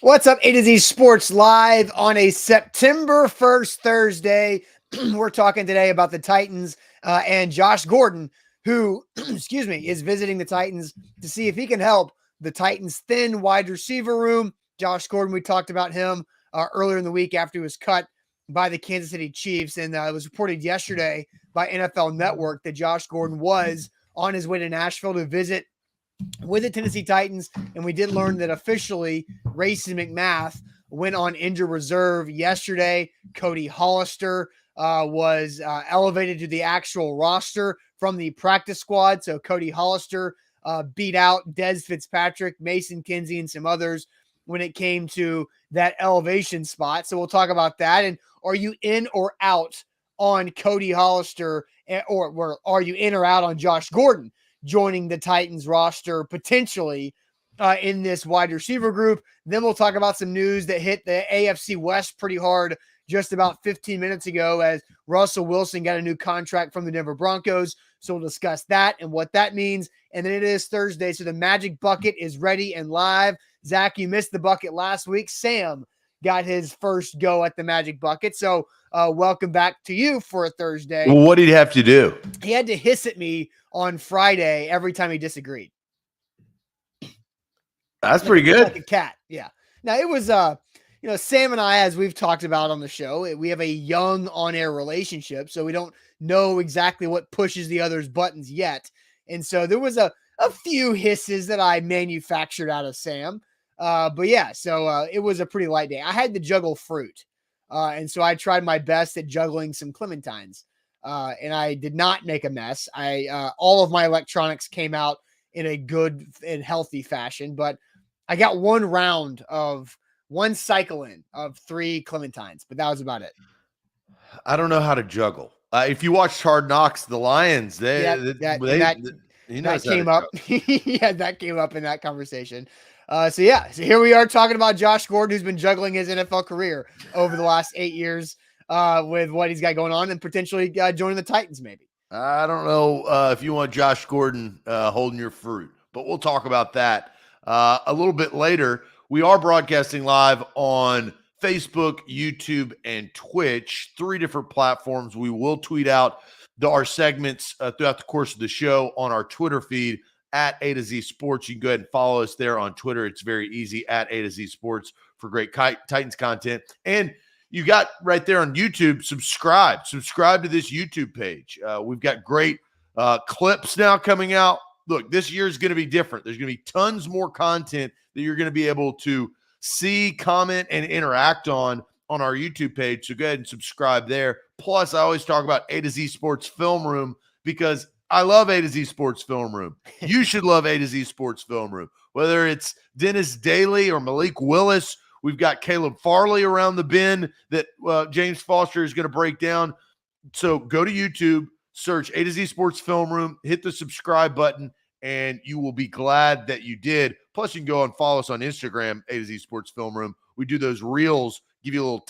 What's up, A to Z Sports Live on a September 1st Thursday. We're talking today about the Titans and Josh Gordon, who, excuse me, is visiting the Titans to see if he can help the Titans' thin wide receiver room. Josh Gordon, we talked about him earlier in the week after he was cut by the Kansas City Chiefs, and it was reported yesterday by NFL Network that Josh Gordon was on his way to Nashville to visit with the Tennessee Titans, and we did learn that officially Racey McMath went on injured reserve yesterday. Cody Hollister was elevated to the actual roster from the practice squad. So Cody Hollister beat out Dez Fitzpatrick, Mason Kinsey, and some others when it came to that elevation spot. So we'll talk about that. And are you in or out on Cody Hollister, or are you in or out on Josh Gordon joining the Titans roster potentially in this wide receiver group? Then we'll talk about some news that hit the AFC West pretty hard just about 15 minutes ago as Russell Wilson got a new contract from the Denver Broncos. So we'll discuss that and what that means. And then it is Thursday, so the Magic Bucket is ready and live. Zach, you missed the bucket last week. Sam got his first go at the Magic Bucket. So welcome back to you for a Thursday. Well, what did he have to do? He had to hiss at me on Friday every time he disagreed. That's pretty good. Like a cat. Yeah. Now it was, Sam and I, as we've talked about on the show, we have a young on-air relationship, so we don't know exactly what pushes the other's buttons yet. And so there was a few hisses that I manufactured out of Sam. But yeah, so it was a pretty light day. I had to juggle fruit. And so I tried my best at juggling some clementines. And I did not make a mess. All of my electronics came out in a good and healthy fashion, but I got one cycle in of 3 clementines, but that was about it. I don't know how to juggle. If you watched Hard Knocks, the Lions, that came up. Yeah, that came up in that conversation. So here we are talking about Josh Gordon, who's been juggling his NFL career over the last 8 years with what he's got going on and potentially joining the Titans maybe. I don't know if you want Josh Gordon holding your fruit, but we'll talk about that a little bit later. We are broadcasting live on Facebook, YouTube, and Twitch, 3 different platforms. We will tweet out our segments throughout the course of the show on our Twitter feed at A to Z Sports. You can go ahead and follow us there on Twitter. It's very easy, at A to Z Sports, for great Titans content. And you got right there on YouTube, subscribe to this YouTube page. We've got great clips now coming out. Look, this year is going to be different. There's going to be tons more content that you're going to be able to see, comment, and interact on our YouTube page. So go ahead and subscribe there. Plus, I always talk about A to Z Sports Film Room because I love A to Z Sports Film Room. You should love A to Z Sports Film Room. Whether it's Dennis Daly or Malik Willis, we've got Caleb Farley around the bend that James Foster is going to break down. So go to YouTube, search A to Z Sports Film Room, hit the subscribe button, and you will be glad that you did. Plus, you can go and follow us on Instagram, A to Z Sports Film Room. We do those reels, give you a little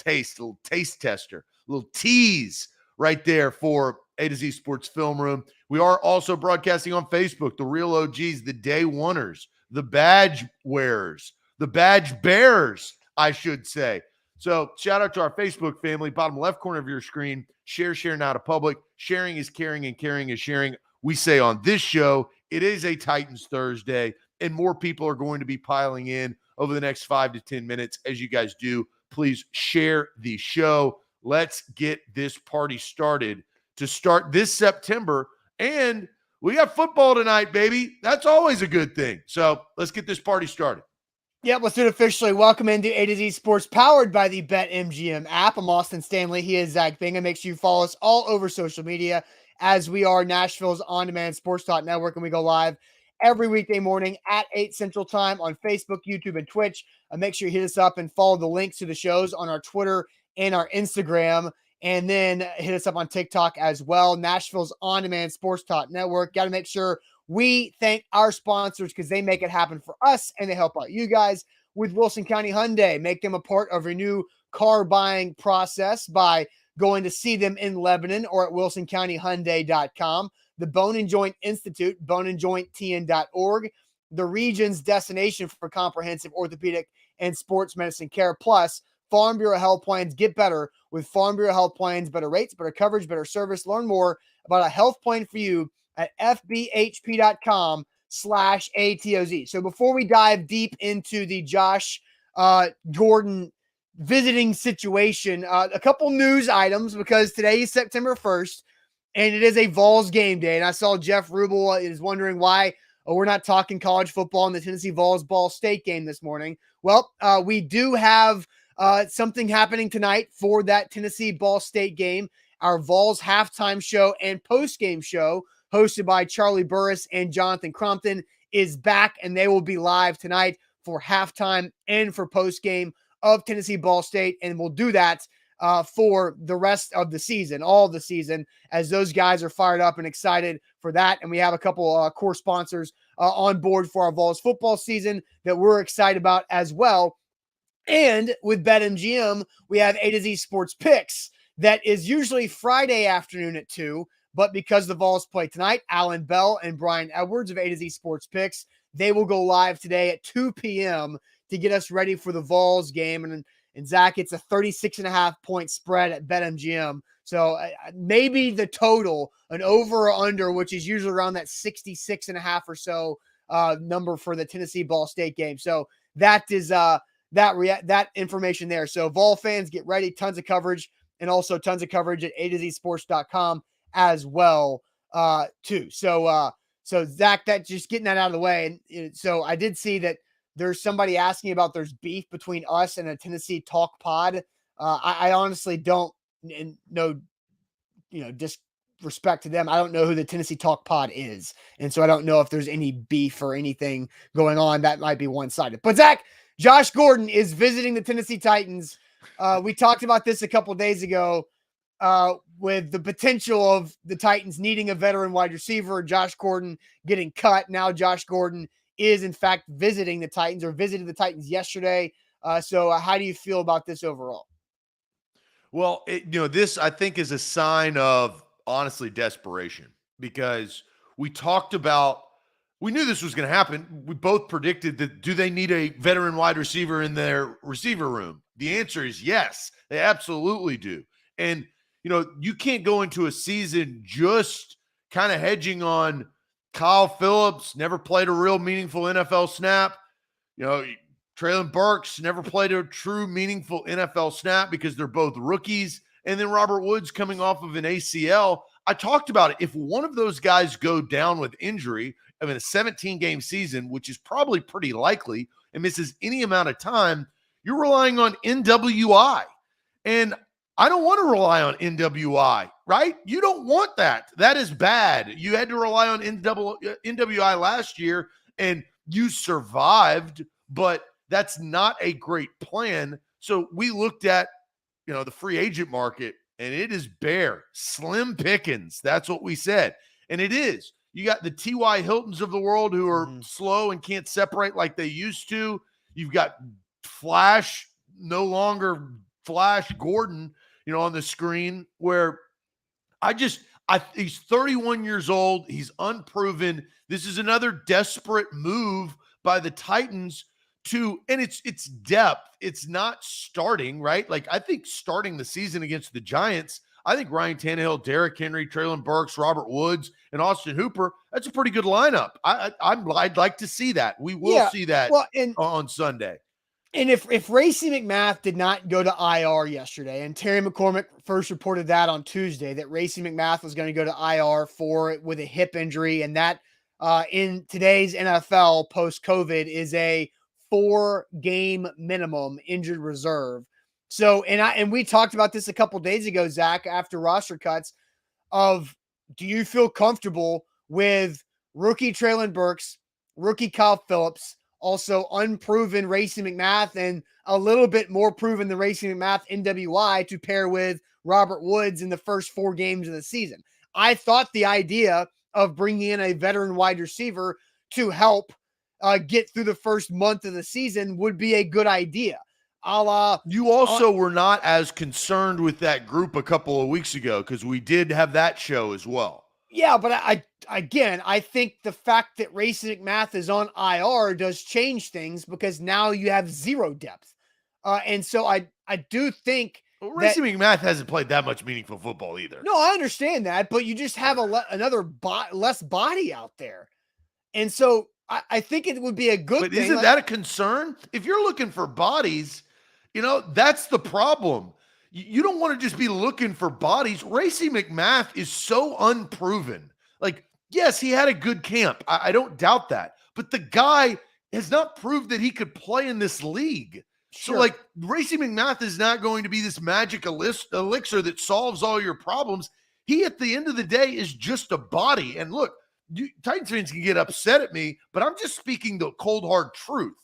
taste tester, a little tease right there for A to Z Sports Film Room. We are also broadcasting on Facebook, the real OGs, the day oneers, the badge wearers, the badge bearers, I should say. So shout out to our Facebook family, bottom left corner of your screen. Share now to public. Sharing is caring and caring is sharing. We say on this show, it is a Titans Thursday, and more people are going to be piling in over the next 5 to 10 minutes. As you guys do, please share the show. Let's get this party started to start this September. And we got football tonight, baby. That's always a good thing. So let's get this party started. Yep, let's do it officially. Welcome into A to Z Sports, powered by the BetMGM app. I'm Austin Stanley. He is Zach Bingham. Make sure you follow us all over social media, as we are Nashville's on-demand sports talk network, and we go live every weekday morning at 8 Central Time on Facebook, YouTube, and Twitch. Make sure you hit us up and follow the links to the shows on our Twitter and our Instagram, and then hit us up on TikTok as well. Nashville's on-demand sports talk network. Got to make sure we thank our sponsors because they make it happen for us and they help out you guys. With Wilson County Hyundai, make them a part of your new car buying process by going to see them in Lebanon or at wilsoncountyhyundai.com. The Bone and Joint Institute, boneandjointtn.org, the region's destination for comprehensive orthopedic and sports medicine care. Plus, Farm Bureau health plans get better with Farm Bureau health plans, better rates, better coverage, better service. Learn more about a health plan for you at fbhp.com/ATOZ. So before we dive deep into the Josh Gordon visiting situation, a couple news items, because today is September 1st and it is a Vols game day. And I saw Jeff Rubel is wondering why we're not talking college football in the Tennessee Vols Ball State game this morning. Well, we do have something happening tonight for that Tennessee Ball State game. Our Vols halftime show and post-game show, hosted by Charlie Burris and Jonathan Crompton, is back, and they will be live tonight for halftime and for post-game of Tennessee Ball State, and we'll do that for the rest of the season, all the season, as those guys are fired up and excited for that. And we have a couple core sponsors on board for our Vols football season that we're excited about as well. And with BetMGM, we have A to Z Sports Picks that is usually Friday afternoon at 2, but because the Vols play tonight, Alan Bell and Brian Edwards of A to Z Sports Picks, they will go live today at 2 p.m. to get us ready for the Vols game. And Zach, it's a 36.5 point spread at BetMGM. So maybe the total, an over or under, which is usually around that 66.5 or so number for the Tennessee Ball State game. So that is that information there. So Vol fans, get ready. Tons of coverage, and also tons of coverage at A2Zsports.com as well too. So Zach, that just getting that out of the way. And so I did see that there's somebody asking about there's beef between us and a Tennessee Talk pod. I honestly don't know, disrespect to them, I don't know who the Tennessee Talk pod is. And so I don't know if there's any beef or anything going on. That might be one-sided. But Zach, Josh Gordon is visiting the Tennessee Titans. We talked about this a couple days ago with the potential of the Titans needing a veteran wide receiver, Josh Gordon getting cut. Now Josh Gordon is in fact visiting the Titans, or visited the Titans yesterday. So how do you feel about this overall? Well, this I think is a sign of honestly desperation, because we knew this was going to happen. We both predicted that. Do they need a veteran wide receiver in their receiver room? The answer is yes, they absolutely do. And, you can't go into a season just kind of hedging on Kyle Phillips, never played a real meaningful NFL snap. Traylon Burks never played a true meaningful NFL snap because they're both rookies. And then Robert Woods coming off of an ACL. I talked about it. If one of those guys go down with injury, a 17-game season, which is probably pretty likely, and misses any amount of time, you're relying on NWI. And I don't want to rely on NWI, right? You don't want that. That is bad. You had to rely on NWI last year, and you survived, but that's not a great plan. So we looked at, the free agent market, and it is bare, slim pickings. That's what we said. And it is. You got the T.Y. Hiltons of the world who are slow and can't separate like they used to. You've got no longer Flash Gordon, on the screen, where he's 31 years old. He's unproven. This is another desperate move by the Titans and it's depth. It's not starting, right? Like, I think starting the season against the Giants, I think Ryan Tannehill, Derrick Henry, Traylon Burks, Robert Woods, and Austin Hooper, that's a pretty good lineup. I'd like to see that. We will see that on Sunday. And if Racey McMath did not go to IR yesterday, and Terry McCormick first reported that on Tuesday, that Racey McMath was going to go to IR with a hip injury, and that in today's NFL post-COVID is a 4-game minimum injured reserve. So, and we talked about this a couple days ago, Zach, after roster cuts, of do you feel comfortable with rookie Traylon Burks, rookie Kyle Phillips, also unproven Racey McMath, and a little bit more proven than Racey McMath NWI to pair with Robert Woods in the first 4 games of the season? I thought the idea of bringing in a veteran wide receiver to help get through the first month of the season would be a good idea. You also were not as concerned with that group a couple of weeks ago, because we did have that show as well. Yeah, but I think the fact that Racing McMath is on IR does change things because now you have zero depth. And so I do think Well, that Racing McMath hasn't played that much meaningful football either. no, I understand that, but you just have less body out there. And so I think it would be a good But thing. isn't that a concern? If you're looking for bodies, that's the problem. You don't want to just be looking for bodies. Racing McMath is so unproven. Like, yes, he had a good camp. I don't doubt that. But the guy has not proved that he could play in this league. Sure. So, like, Racing McMath is not going to be this magic elixir that solves all your problems. He, at the end of the day, is just a body. And look, Titans fans can get upset at me, but I'm just speaking the cold, hard truth.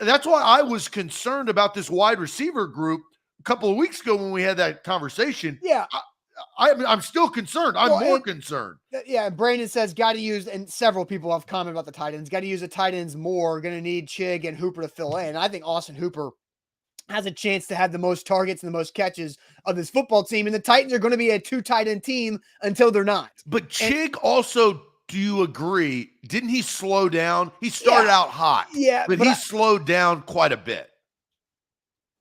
That's why I was concerned about this wide receiver group a couple of weeks ago when we had that conversation. Yeah. I'm still concerned. I'm more concerned. Yeah, Brandon says got to use, and several people have commented about the tight ends. Got to use the tight ends more. Going to need Chig and Hooper to fill in. I think Austin Hooper has a chance to have the most targets and the most catches of this football team. And the Titans are going to be a 2 tight end team until they're not. But Chig also, do you agree? Didn't he slow down? He started out hot. Yeah, but he slowed down quite a bit.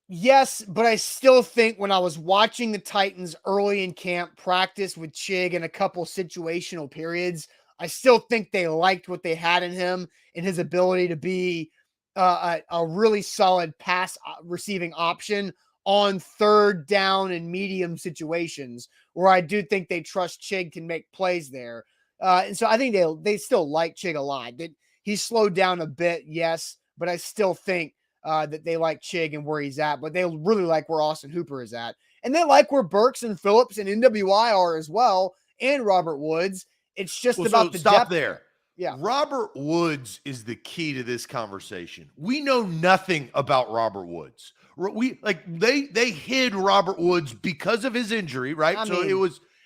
Yes, but I still think when I was watching the Titans early in camp practice with Chig in a couple situational periods, I still think they liked what they had in him and his ability to be a really solid pass receiving option on third down and medium situations where I do think they trust Chig can make plays there. And so I think they still like Chig a lot. That he slowed down a bit, yes, but I still think that they like Chig and where he's at, but they really like where Austin Hooper is at. And they like where Burks and Phillips and NWI are as well, and Robert Woods. It's just about the stop depth there. Yeah. Robert Woods is the key to this conversation. We know nothing about Robert Woods. They hid Robert Woods because of his injury, right?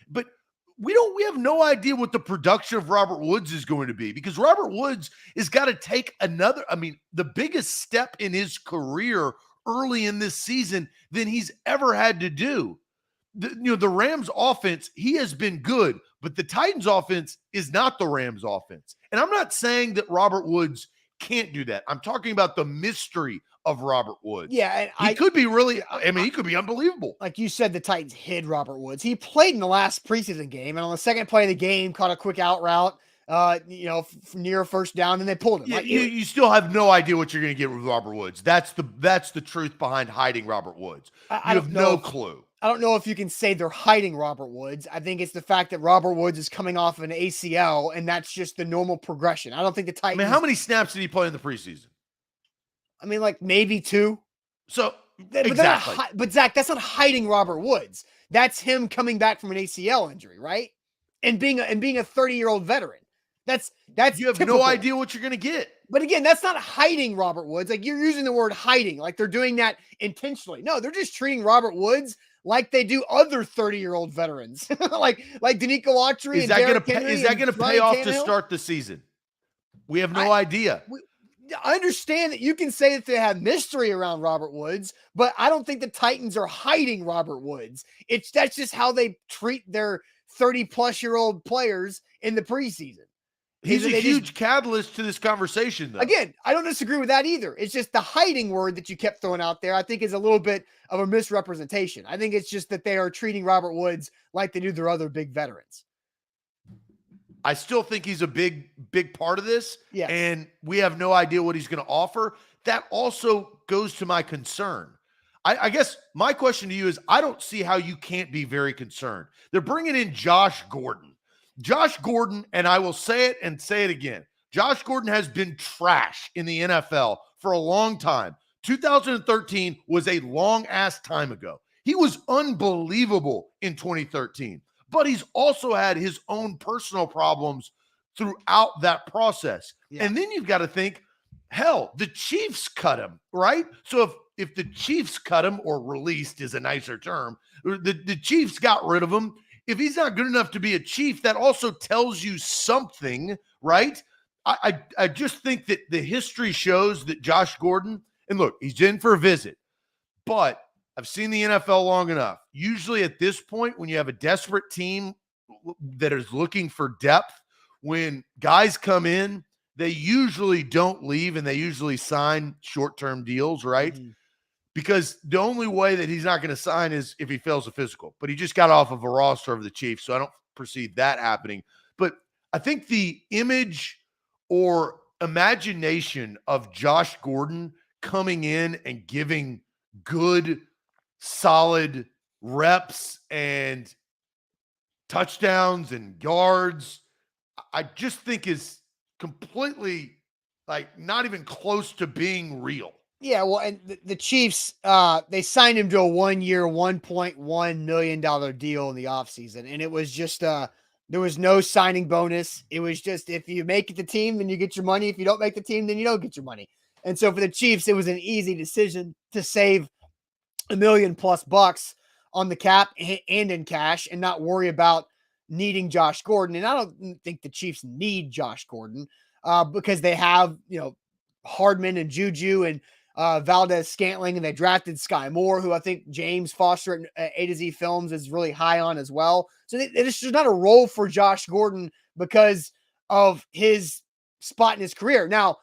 But we have no idea what the production of Robert Woods is going to be because Robert Woods has got to take the biggest step in his career early in this season than he's ever had to do. The Rams offense, he has been good, but the Titans offense is not the Rams offense. And I'm not saying that Robert Woods can't do that. I'm talking about the mystery of Robert Woods. Yeah, and he could be he could be unbelievable. Like you said, the Titans hid Robert Woods. He played in the last preseason game, and on the second play of the game, caught a quick out route, near first down, and they pulled him. Yeah, you still have no idea what you're going to get with Robert Woods. That's the truth behind hiding Robert Woods. You have no clue. I don't know if you can say they're hiding Robert Woods. I think it's the fact that Robert Woods is coming off of an ACL, and that's just the normal progression. I don't think the Titans. How many snaps did he play in the preseason? Like maybe 2. So exactly. But Zach, that's not hiding Robert Woods. That's him coming back from an ACL injury, right? And being a 30-year-old veteran. That's you have typical. No idea what you're going to get. But again, that's not hiding Robert Woods. Like you're using the word hiding, like they're doing that intentionally. No, they're just treating Robert Woods like they do other 30-year-old veterans, like Danico Autry. Is that going to pay off to start the season? We have no idea. I understand that you can say that they have mystery around Robert Woods, but I don't think the Titans are hiding Robert Woods. That's just how they treat their 30-plus-year-old players in the preseason. He's a huge catalyst to this conversation, though. Again, I don't disagree with that either. It's just the hiding word that you kept throwing out there, I think, is a little bit of a misrepresentation. I think it's just that they are treating Robert Woods like they do their other big veterans. I still think he's a big part of this. Yes. And we have no idea what he's going to offer. That also goes to my concern. I guess my question to you is, I don't see how you can't be very concerned. They're bringing in Josh Gordon. Josh Gordon, and I will say it and say it again, Josh Gordon has been trash in the NFL for a long time. 2013 was a long-ass time ago. He was unbelievable in 2013, but he's also had his own personal problems throughout that process. Yeah. And then you've got to think, hell, the Chiefs cut him, right? So if the Chiefs cut him, or released is a nicer term, the Chiefs got rid of him. If he's not good enough to be a Chief, that also tells you something, right? I just think that the history shows that Josh Gordon, and look, he's in for a visit, but I've seen the NFL long enough. Usually at this point, when you have a desperate team that is looking for depth, when guys come in, they usually don't leave and they usually sign short-term deals, right? Mm-hmm. Because the only way that he's not going to sign is if he fails a physical. But he just got off of a roster of the Chiefs, so I don't foresee that happening. But I think the image or imagination of Josh Gordon coming in and giving good, solid reps and touchdowns and yards, I just think is completely like not even close to being real. Yeah, well, and the Chiefs, they signed him to a 1-year, $1.1 million deal in the offseason. And it was just, there was no signing bonus. It was just, if you make the team, then you get your money. If you don't make the team, then you don't get your money. And so for the Chiefs, it was an easy decision to save $1 million+ bucks on the cap and in cash and not worry about needing Josh Gordon. And I don't think the Chiefs need Josh Gordon because they have, Hardman and Juju and Valdez Scantling, and they drafted Sky Moore, who I think James Foster at A to Z Films is really high on as well. So it's just not a role for Josh Gordon because of his spot in his career. Now,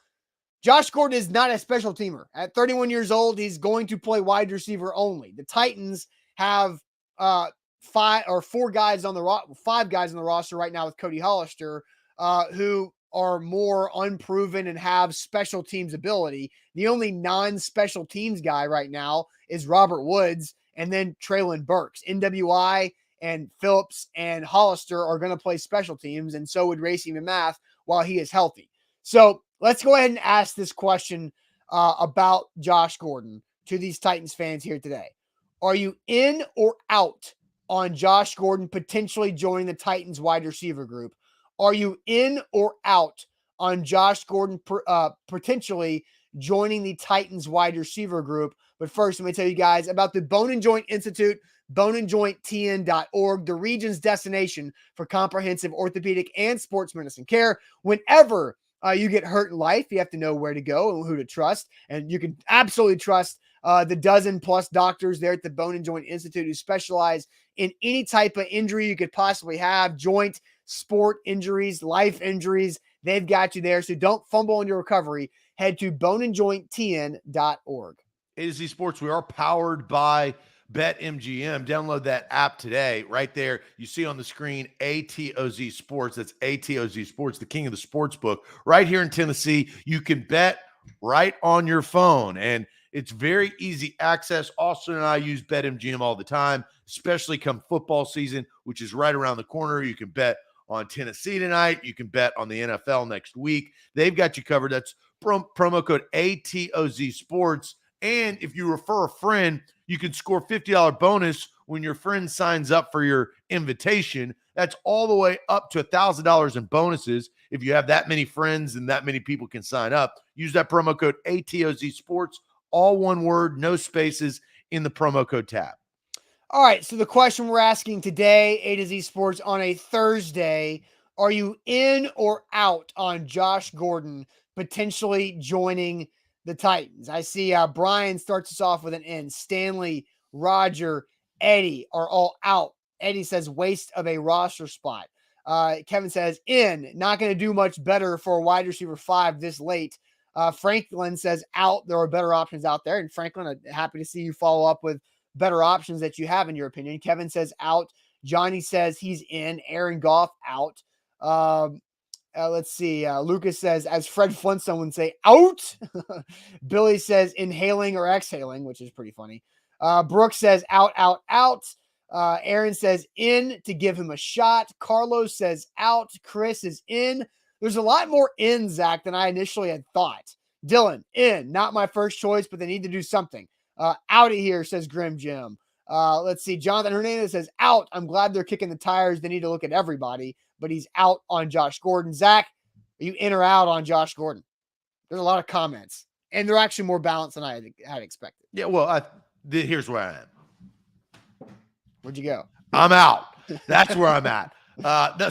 Josh Gordon is not a special teamer. At 31 years old, he's going to play wide receiver only. The Titans have 5 guys on the roster right now with Cody Hollister, who are more unproven and have special teams ability. The only non-special teams guy right now is Robert Woods, and then Traylon Burks. NWI and Phillips and Hollister are going to play special teams, and so would Racing Math while he is healthy. So let's go ahead and ask this question about Josh Gordon to these Titans fans here today. Are you in or out on Josh Gordon potentially joining the Titans wide receiver group? Are you in or out on Josh Gordon potentially joining the Titans wide receiver group? But first, let me tell you guys about the Bone and Joint Institute, boneandjointtn.org, the region's destination for comprehensive orthopedic and sports medicine care. Whenever you get hurt in life, you have to know where to go and who to trust. And you can absolutely trust the dozen-plus doctors there at the Bone and Joint Institute who specialize in any type of injury you could possibly have, joint, sport injuries, life injuries. They've got you there. So don't fumble in your recovery. Head to boneandjointtn.org. A to Z Sports, we are powered by BetMGM. Download that app today. Right there, you see on the screen ATOZ Sports. That's ATOZ Sports, the king of the sports book. Right here in Tennessee, you can bet right on your phone. And it's very easy access. Austin and I use BetMGM all the time, especially come football season, which is right around the corner. You can bet on Tennessee tonight. You can bet on the NFL next week. They've got you covered. That's promo code ATOZ Sports. And if you refer a friend, you can score $50 bonus when your friend signs up for your invitation. That's all the way up to $1,000 in bonuses. If you have that many friends and that many people can sign up, use that promo code ATOZ Sports, all one word, no spaces in the promo code tab. All right, so the question we're asking today, A to Z Sports, on a Thursday, are you in or out on Josh Gordon potentially joining the Titans? I see Brian starts us off with an N. Stanley, Roger, Eddie are all out. Eddie says waste of a roster spot. Kevin says in, not going to do much better for a wide receiver 5 this late. Franklin says out. There are better options out there. And Franklin, I'm happy to see you follow up with better options that you have in your opinion. Kevin says out. Johnny says he's in. Aaron Goff out. Let's see. Lucas says, as Fred Flintstone would say, out. Billy says inhaling or exhaling, which is pretty funny. Brooks says out, out, out. Aaron says in to give him a shot. Carlos says out. Chris is in. There's a lot more in, Zach, than I initially had thought. Dylan, in. Not my first choice, but they need to do something. Out of here, says Grim Jim. Let's see. Jonathan Hernandez says out. I'm glad they're kicking the tires. They need to look at everybody, but he's out on Josh Gordon. Zach, are you in or out on Josh Gordon? There's a lot of comments, and they're actually more balanced than I had expected. Yeah, well, here's where I am. Where'd you go? I'm out. That's where I'm at.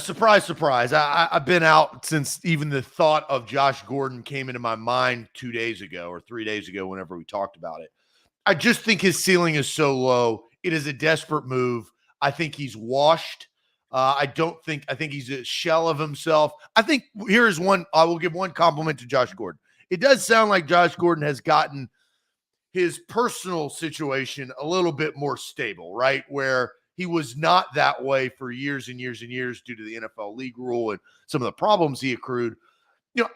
Surprise. I've been out since even the thought of Josh Gordon came into my mind 2 days ago or 3 days ago, whenever we talked about it. I just think his ceiling is so low. It is a desperate move. I think he's washed. I think he's a shell of himself. I think here's one, I will give one compliment to Josh Gordon. It does sound like Josh Gordon has gotten his personal situation a little bit more stable, right? Where he was not that way for years and years and years due to the NFL league rule and some of the problems he accrued. You know,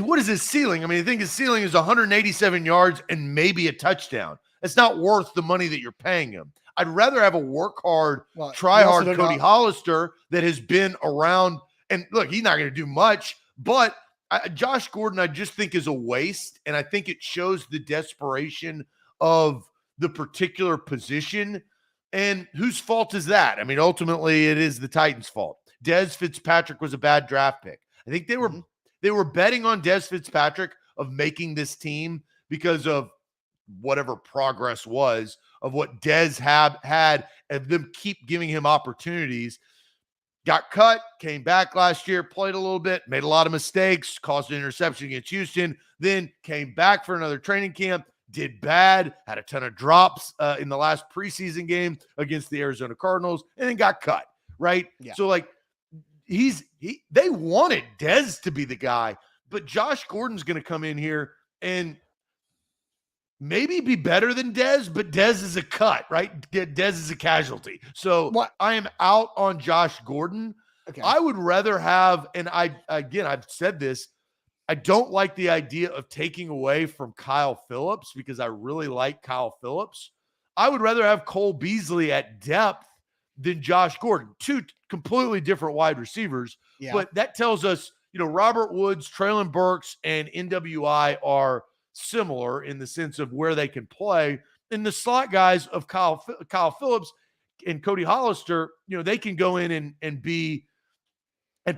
what is his ceiling? I mean, I think his ceiling is 187 yards and maybe a touchdown. It's not worth the money that you're paying him. I'd rather have a work hard, try hard Cody Hollister that has been around. And look, he's not going to do much, but Josh Gordon, I just think is a waste. And I think it shows the desperation of the particular position. And whose fault is that? I mean, ultimately it is the Titans' fault. Dez Fitzpatrick was a bad draft pick. I think they were betting on Dez Fitzpatrick of making this team because of whatever progress was of what Dez had and them keep giving him opportunities. Got cut, came back last year, played a little bit, made a lot of mistakes, caused an interception against Houston, then came back for another training camp, did bad, had a ton of drops in the last preseason game against the Arizona Cardinals, and then got cut, right? Yeah. So, like, they wanted Dez to be the guy, but Josh Gordon's going to come in here and maybe be better than Dez, but Dez is a cut, right? Dez is a casualty. So I am out on Josh Gordon. Okay. I would rather have, and I've said this, I don't like the idea of taking away from Kyle Phillips because I really like Kyle Phillips. I would rather have Cole Beasley at depth than Josh Gordon. Two completely different wide receivers. Yeah. But that tells us, Robert Woods, Treylon Burks, and NWI are similar in the sense of where they can play. And the slot guys of Kyle Phillips and Cody Hollister, they can go in and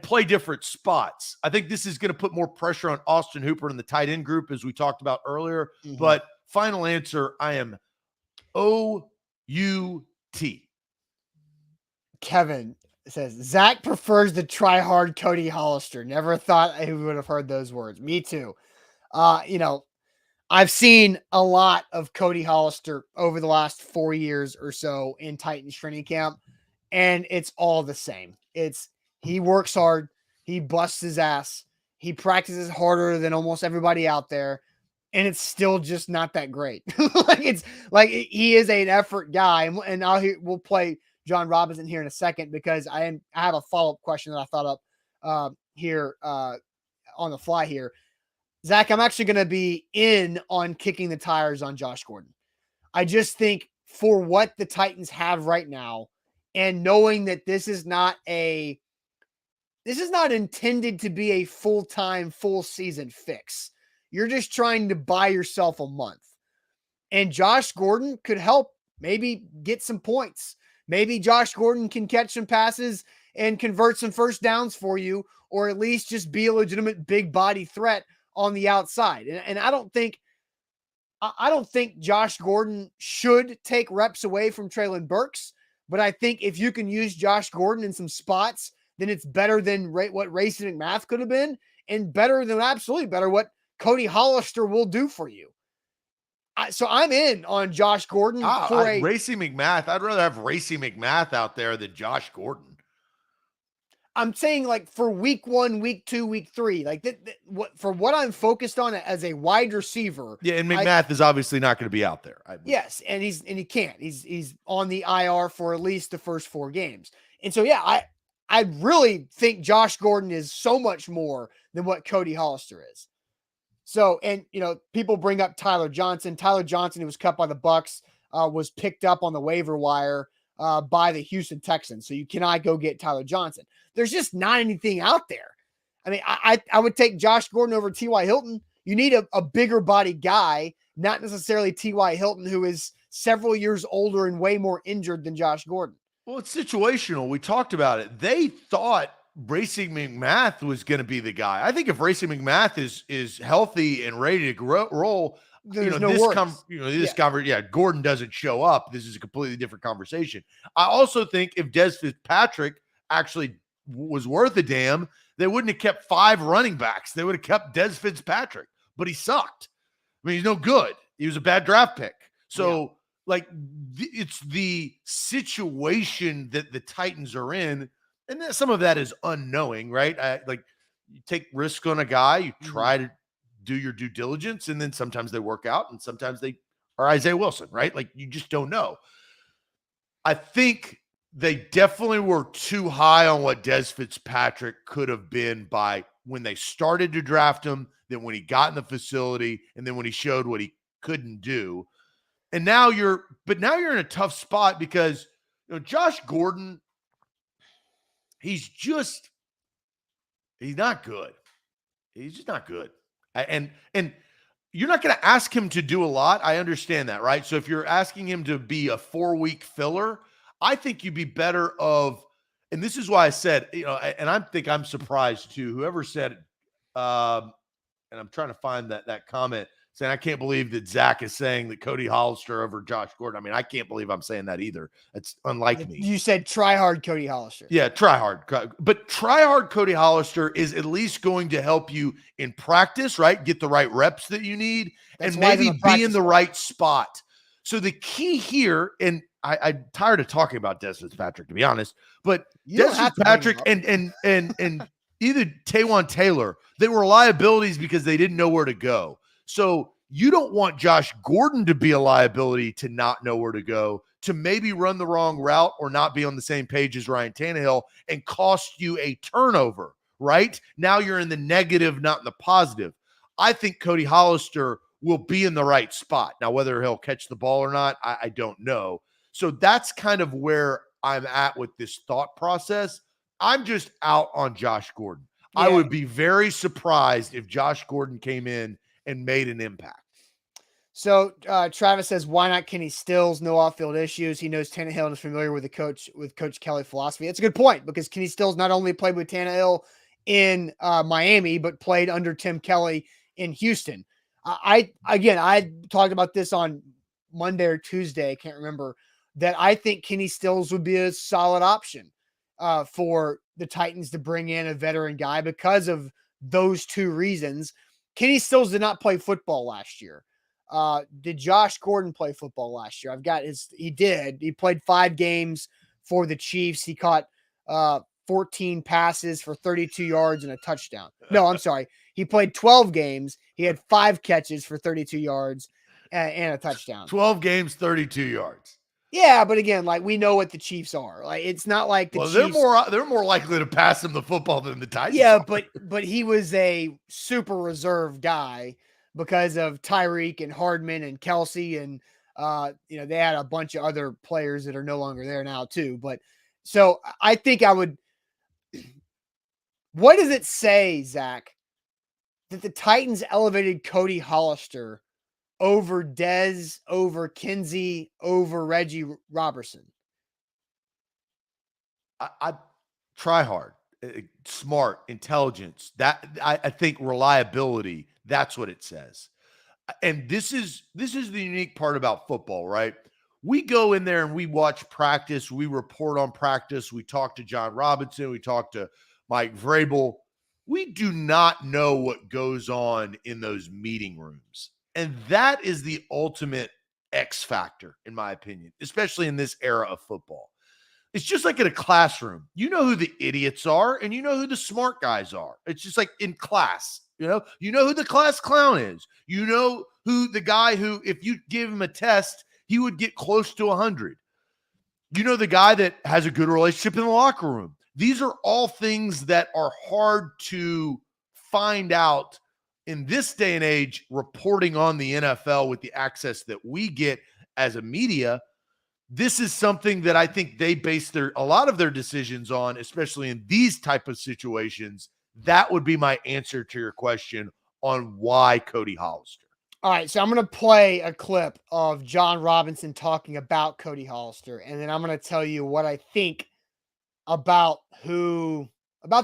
play different spots. I think this is going to put more pressure on Austin Hooper and the tight end group, as we talked about earlier. Mm-hmm. But final answer, I am O-U-T. Kevin says, Zach prefers the try-hard Cody Hollister. Never thought I would have heard those words. Me too. I've seen a lot of Cody Hollister over the last 4 years or so in Titans training camp, and it's all the same. He works hard, he busts his ass, he practices harder than almost everybody out there, and it's still just not that great. He is an effort guy, and we'll play John Robinson here in a second because I have a follow-up question that I thought up here on the fly here. Zach, I'm actually going to be in on kicking the tires on Josh Gordon. I just think for what the Titans have right now, and knowing that this is not intended to be a full-time, full season fix. You're just trying to buy yourself a month. And Josh Gordon could help maybe get some points. Maybe Josh Gordon can catch some passes and convert some first downs for you, or at least just be a legitimate big body threat on the outside. And I don't think Josh Gordon should take reps away from Treylon Burks, but I think if you can use Josh Gordon in some spots, then it's better than what Racey McMath could have been, and absolutely better what Cody Hollister will do for you. So I'm in on Josh Gordon Racey McMath. I'd rather have Racey McMath out there than Josh Gordon. I'm saying, like, for week 1, week 2, week 3, like for what I'm focused on as a wide receiver. Yeah, and McMath is obviously not going to be out there. Yes, and he can't. He's on the IR for at least the first 4 games. And so, yeah, I really think Josh Gordon is so much more than what Cody Hollister is. So, and people bring up Tyler Johnson. Tyler Johnson, who was cut by the Bucs, was picked up on the waiver wire by the Houston Texans. So you cannot go get Tyler Johnson. There's just not anything out there. I mean, I would take Josh Gordon over T.Y. Hilton. You need a bigger body guy, not necessarily T.Y. Hilton, who is several years older and way more injured than Josh Gordon. Well, it's situational. We talked about it. They thought Racey McMath was going to be the guy. I think if Racey McMath is healthy and ready to roll, there's no worries. Gordon doesn't show up. This is a completely different conversation. I also think if Dez Fitzpatrick actually was worth a damn, they wouldn't have kept 5 running backs. They would have kept Dez Fitzpatrick, but he sucked. I mean, he's no good. He was a bad draft pick. So, it's the situation that the Titans are in and then some of that is unknowing, right? Like you take risk on a guy, you try to do your due diligence, and then sometimes they work out, and sometimes they are Isaiah Wilson, right? Like you just don't know. I think they definitely were too high on what Des Fitzpatrick could have been by when they started to draft him, then when he got in the facility, and then when he showed what he couldn't do. And now you're in a tough spot because Josh Gordon, he's not good. He's just not good. And you're not going to ask him to do a lot. I understand that, right? So if you're asking him to be a 4-week filler, I think you'd be better of, and this is why I said, and I think I'm surprised too. Whoever said, and I'm trying to find that comment saying, I can't believe that Zach is saying that Cody Hollister over Josh Gordon. I mean, I can't believe I'm saying that either. It's unlike me. You said try hard Cody Hollister. Yeah, try hard. But try hard Cody Hollister is at least going to help you in practice, right? Get the right reps that you need. That's and maybe be in the right spot. So the key here, and I'm tired of talking about Des Fitzpatrick, to be honest, but Des Fitzpatrick and either Taywan Taylor, they were liabilities because they didn't know where to go. So you don't want Josh Gordon to be a liability to not know where to go, to maybe run the wrong route or not be on the same page as Ryan Tannehill and cost you a turnover, right? Now you're in the negative, not in the positive. I think Cody Hollister will be in the right spot. Now, whether he'll catch the ball or not, I don't know. So that's kind of where I'm at with this thought process. I'm just out on Josh Gordon. Yeah. I would be very surprised if Josh Gordon came in and made an impact. So Travis says, why not Kenny Stills? No off-field issues. He knows Tannehill and is familiar with Coach Kelly philosophy. That's a good point because Kenny Stills not only played with Tannehill in Miami, but played under Tim Kelly in Houston. I talked about this on Monday or Tuesday. I can't remember, that I think Kenny Stills would be a solid option for the Titans to bring in a veteran guy because of those two reasons. Kenny Stills did not play football last year. Did Josh Gordon play football last year? He did. He played 5 games for the Chiefs. He caught 14 passes for 32 yards and a touchdown. No, I'm sorry. He played 12 games. He had 5 catches for 32 yards and a touchdown. 12 games, 32 yards. Yeah, but again, like we know what the Chiefs are. Like it's not like the Chiefs. They're more likely to pass him the football than the Titans. Yeah, are. but he was a super reserved guy because of Tyreek and Hardman and Kelsey and they had a bunch of other players that are no longer there now too. But so I think I would. What does it say, Zach, that the Titans elevated Cody Hollister over Dez, over Kinsey, over Reggie Robertson? I try hard, smart, intelligence. That I think reliability. That's what it says. And this is the unique part about football, right? We go in there and we watch practice. We report on practice. We talk to John Robinson. We talk to Mike Vrabel. We do not know what goes on in those meeting rooms. And that is the ultimate X factor, in my opinion, especially in this era of football. It's just like in a classroom. You know who the idiots are and you know who the smart guys are. It's just like in class. You know who the class clown is. You know who the guy who, if you give him a test, he would get close to 100. You know the guy that has a good relationship in the locker room. These are all things that are hard to find out in this day and age, reporting on the NFL with the access that we get as a media. This is something that I think they base a lot of their decisions on, especially in these type of situations. That would be my answer to your question on why Cody Hollister. All right, so I'm going to play a clip of John Robinson talking about Cody Hollister, and then I'm going to tell you what I think about the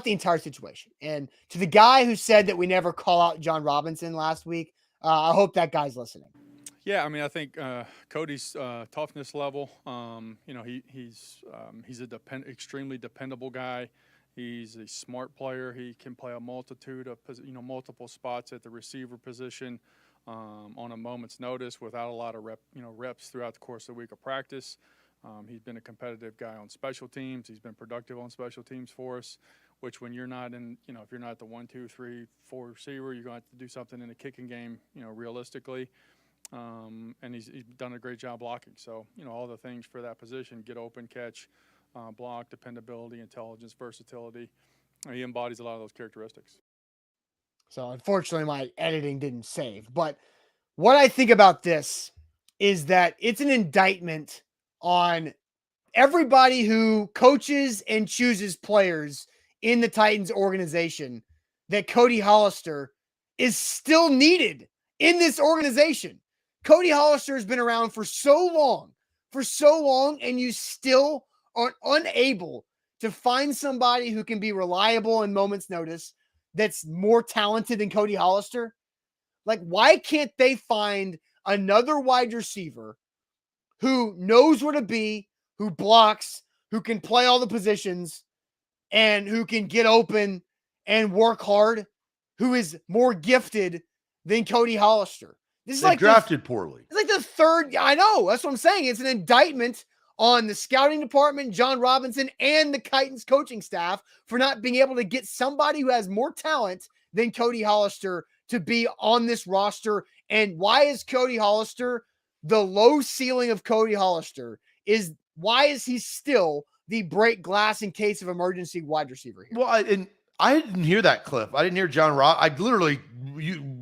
entire situation. And to the guy who said that we never call out John Robinson last week, I hope that guy's listening. Yeah, I mean, I think Cody's toughness level. He's extremely dependable guy. He's a smart player. He can play a multitude of multiple spots at the receiver position on a moment's notice without a lot of reps throughout the course of the week of practice. He's been a competitive guy on special teams. He's been productive on special teams for us, which when you're not in, if you're not the 1, 2, 3, 4 receiver, you're going to have to do something in the kicking game, realistically. And he's done a great job blocking. So, all the things for that position, get open, catch, block, dependability, intelligence, versatility. He embodies a lot of those characteristics. So unfortunately, my editing didn't save. But what I think about this is that it's an indictment on everybody who coaches and chooses players in the Titans organization that Cody Hollister is still needed in this organization. Cody Hollister has been around for so long, and you still are unable to find somebody who can be reliable in moments' notice that's more talented than Cody Hollister. Like, why can't they find another wide receiver who knows where to be, who blocks, who can play all the positions, and who can get open and work hard, who is more gifted than Cody Hollister? This is They like drafted poorly. It's like the third. I know. That's what I'm saying. It's an indictment on the scouting department, John Robinson, and the Titans coaching staff for not being able to get somebody who has more talent than Cody Hollister to be on this roster. And why is Cody Hollister the low ceiling of Cody Hollister? Why is he still the break glass in case of emergency wide receiver here? Well, I didn't hear that, Cliff. I didn't hear John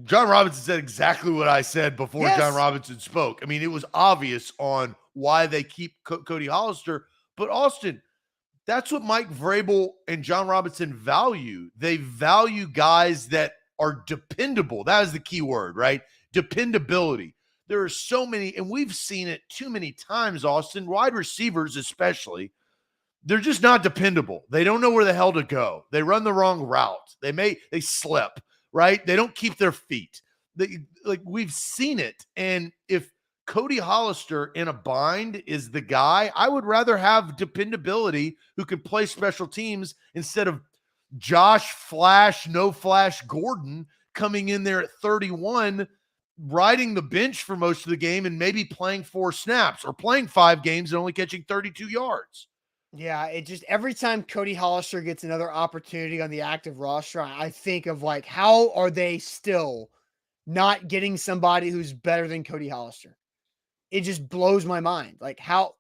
John Robinson said exactly what I said before John Robinson spoke. I mean, it was obvious on why they keep Cody Hollister. But Austin, that's what Mike Vrabel and John Robinson value. They value guys that are dependable. That is the key word, right? Dependability. There are so many, and we've seen it too many times, Austin, wide receivers especially. They're just not dependable. They don't know where the hell to go. They run the wrong route. They slip, right? They don't keep their feet. We've seen it. And if Cody Hollister in a bind is the guy, I would rather have dependability who can play special teams instead of Josh no flash Gordon coming in there at 31, riding the bench for most of the game and maybe playing 4 snaps or playing 5 games and only catching 32 yards. Yeah, it just every time Cody Hollister gets another opportunity on the active roster, I think of like, how are they still not getting somebody who's better than Cody Hollister? It just blows my mind. Like how,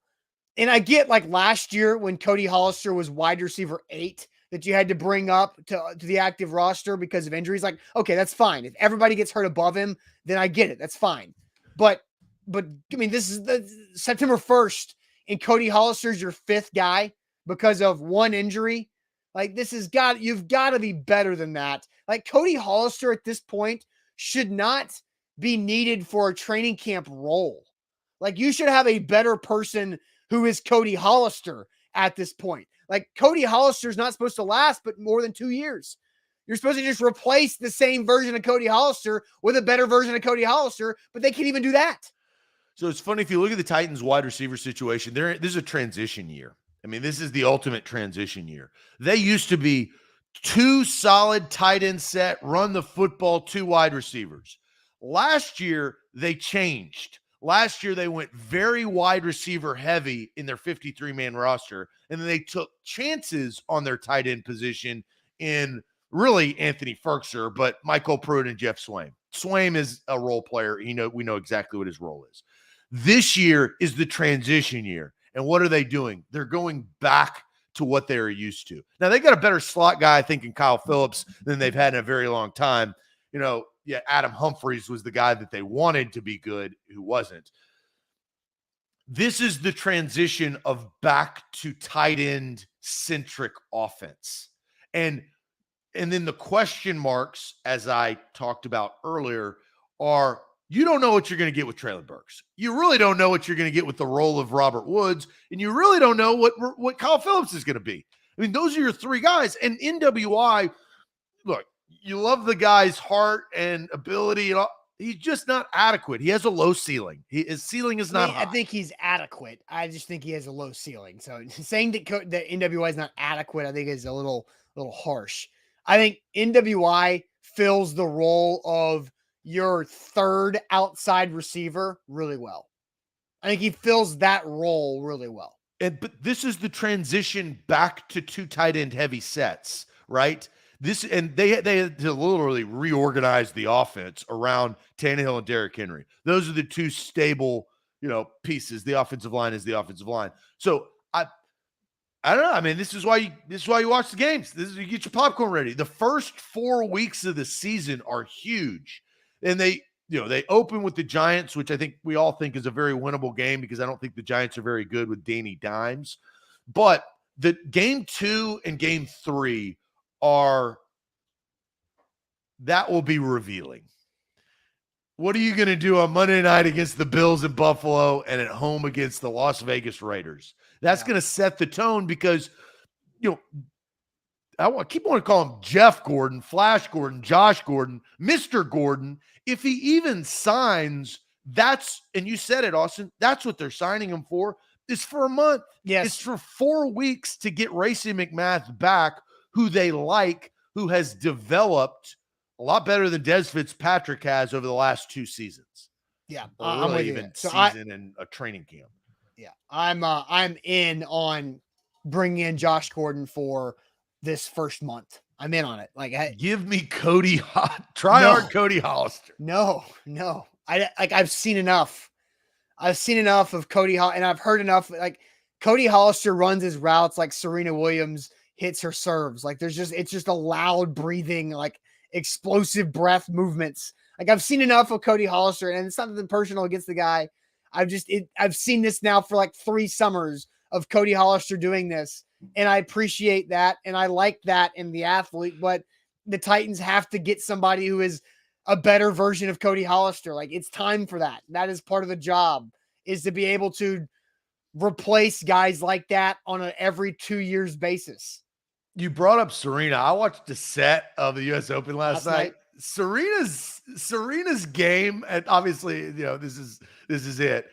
and I get like last year when Cody Hollister was wide receiver 8 that you had to bring up to the active roster because of injuries. Like, okay, that's fine. If everybody gets hurt above him, then I get it. That's fine. But I mean, this is the September 1st. And Cody Hollister's your 5th guy because of one injury. Like you've got to be better than that. Like Cody Hollister at this point should not be needed for a training camp role. Like you should have a better person who is Cody Hollister at this point. Like Cody Hollister's not supposed to last but more than 2 years. You're supposed to just replace the same version of Cody Hollister with a better version of Cody Hollister, but they can't even do that. So it's funny, if you look at the Titans wide receiver situation, this is a transition year. I mean, this is the ultimate transition year. They used to be 2 solid tight end set, run the football, 2 wide receivers. Last year, they changed. Last year, they went very wide receiver heavy in their 53-man roster, and then they took chances on their tight end position in really Anthony Ferkser, but Michael Pruitt and Jeff Swaim. Swaim is a role player. We know exactly what his role is. This year is the transition year. And what are they doing? They're going back to what they were used to. Now, they got a better slot guy, I think, in Kyle Phillips than they've had in a very long time. Adam Humphries was the guy that they wanted to be good, who wasn't. This is the transition of back to tight end centric offense. And then the question marks, as I talked about earlier, are you don't know what you're going to get with Treylon Burks. You really don't know what you're going to get with the role of Robert Woods. And you really don't know what Kyle Phillips is going to be. I mean, those are your 3 guys. And NWI, look, you love the guy's heart and ability. He's just not adequate. He has a low ceiling. His ceiling is not high. I think he's adequate. I just think he has a low ceiling. So saying that NWI is not adequate, I think is a little harsh. I think NWI fills the role of your 3rd outside receiver really well. I think he fills that role really well. But this is the transition back to 2 tight end heavy sets, right? They had to literally reorganize the offense around Tannehill and Derrick Henry. Those are the 2 stable, pieces. The offensive line is the offensive line. So I don't know. I mean, this is why you watch the games. You get your popcorn ready. The first 4 weeks of the season are huge, and they open with the Giants, which I think we all think is a very winnable game because I don't think the Giants are very good with Danny Dimes. But the game 2 and game 3 that will be revealing. What are you going to do on Monday night against the Bills in Buffalo and at home against the Las Vegas Raiders? That's going to set the tone because, I keep wanting to call him Jeff Gordon, Flash Gordon, Josh Gordon, Mr. Gordon. If he even signs, and you said it, Austin, that's what they're signing him for. It's for a month. Yes. It's for 4 weeks to get Racey McMath back, who they like, who has developed a lot better than Des Fitzpatrick has over the last 2 seasons. Yeah, I'm really even season and a training camp. Yeah, I'm in on bringing in Josh Gordon for this first month. I'm in on it. Like, give me Cody. Hard Cody Hollister. No. I've seen enough. I've seen enough of Cody and I've heard enough. Like, Cody Hollister runs his routes like Serena Williams hits her serves. Like, it's just a loud breathing, like explosive breath movements. Like, I've seen enough of Cody Hollister, and it's nothing personal against the guy. I've seen this now for like 3 summers of Cody Hollister doing this, and I appreciate that, and I like that in the athlete, but the Titans have to get somebody who is a better version of Cody Hollister. Like, it's time for that. That is part of the job, is to be able to replace guys like that on an every 2 years basis. You brought up Serena. I watched a set of the U.S. Open last night. Serena's game, and obviously, this is it.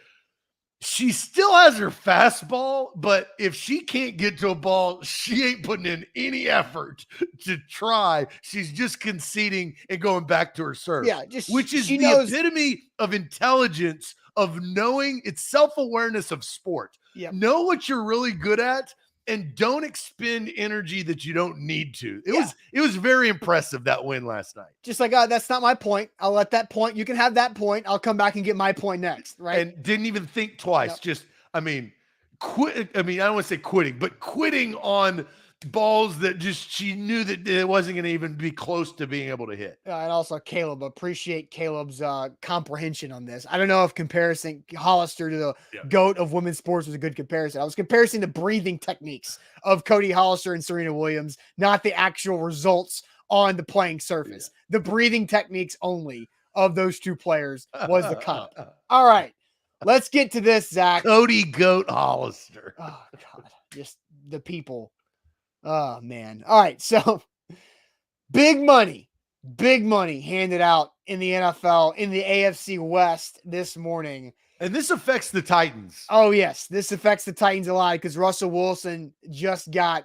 She still has her fastball, but if she can't get to a ball, she ain't putting in any effort to try. She's just conceding and going back to her serve. Yeah, which is the epitome of intelligence, of knowing. It's self-awareness of sport. Yeah. Know what you're really good at, and don't expend energy that you don't need to. It was very impressive, that win last night. Just like, that's not my point. I'll let that point. You can have that point. I'll come back and get my point next. Right. And didn't even think twice. Yep. Quit. I don't want to say quitting, but quitting on balls that she knew that it wasn't going to even be close to being able to hit. And also appreciate Caleb's comprehension on this. I don't know if comparing Hollister to the GOAT of women's sports was a good comparison. I was comparing the breathing techniques of Cody Hollister and Serena Williams, not the actual results on the playing surface. The breathing techniques only of those 2 players was the comp. All right, let's get to this, Zach. Cody GOAT Hollister. Oh, God, just the people. Oh, man. All right. So big money handed out in the NFL in the AFC West this morning. And this affects the Titans. Oh, yes. This affects the Titans a lot because Russell Wilson just got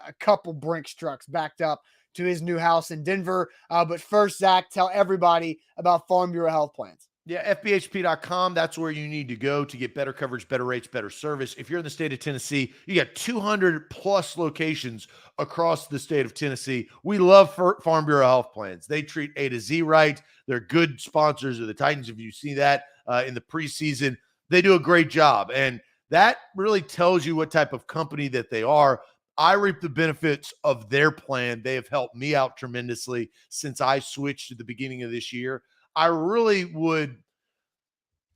a couple Brinks trucks backed up to his new house in Denver. But first, Zach, tell everybody about Farm Bureau Health Plans. Yeah, FBHP.com. That's where you need to go to get better coverage, better rates, better service. If you're in the state of Tennessee, you got 200 plus locations across the state of Tennessee. We love Farm Bureau Health Plans. They treat A to Z right. They're good sponsors of the Titans. If you see that in the preseason, they do a great job. And that really tells you what type of company that they are. I reap the benefits of their plan. They have helped me out tremendously since I switched at the beginning of this year. I really would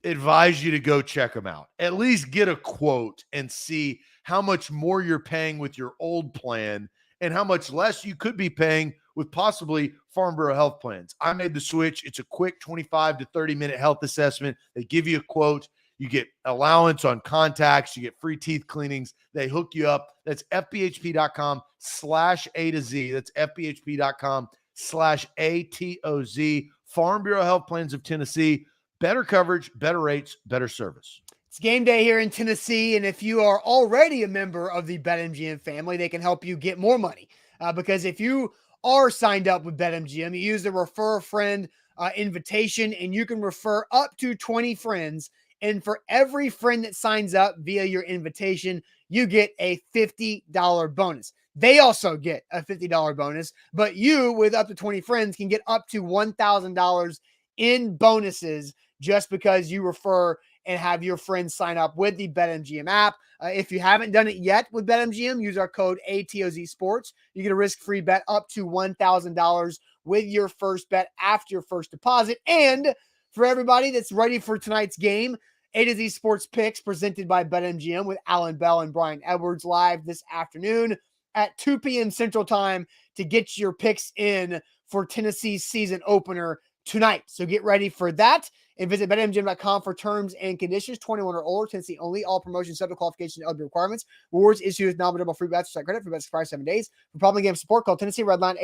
advise you to go check them out. At least get a quote and see how much more you're paying with your old plan and how much less you could be paying with possibly Farm Bureau Health Plans. I made the switch. It's a quick 25 to 30-minute health assessment. They give you a quote. You get allowance on contacts. You get free teeth cleanings. They hook you up. That's FBHP.com/A to Z. That's FBHP.com/ATOZ. Farm Bureau Health Plans of Tennessee. Better coverage, better rates, better service. It's game day here in Tennessee, and if you are already a member of the BetMGM family, they can help you get more money. Because if you are signed up with BetMGM, you use the Refer a Friend invitation, and you can refer up to 20 friends And for every friend that signs up via your invitation, you get a $50 bonus. They also get a $50 bonus, but you, with up to 20 friends, can get up to $1,000 in bonuses just because you refer and have your friends sign up with the BetMGM app. If you haven't done it yet with BetMGM, use our code ATOZ Sports. You get a risk-free bet up to $1,000 with your first bet after your first deposit. And for everybody that's ready for tonight's game, A to Z Sports Picks presented by BetMGM with Alan Bell and Brian Edwards live this afternoon at 2 p.m. Central Time to get your picks in for Tennessee's season opener tonight. So get ready for that and visit BetMGM.com for terms and conditions. 21 or older, Tennessee only. All promotions subject to qualification and other requirements. Rewards issued with non-withdrawable free bets or site credit. Free bets expire 7 days. For problem game support, call Tennessee Redline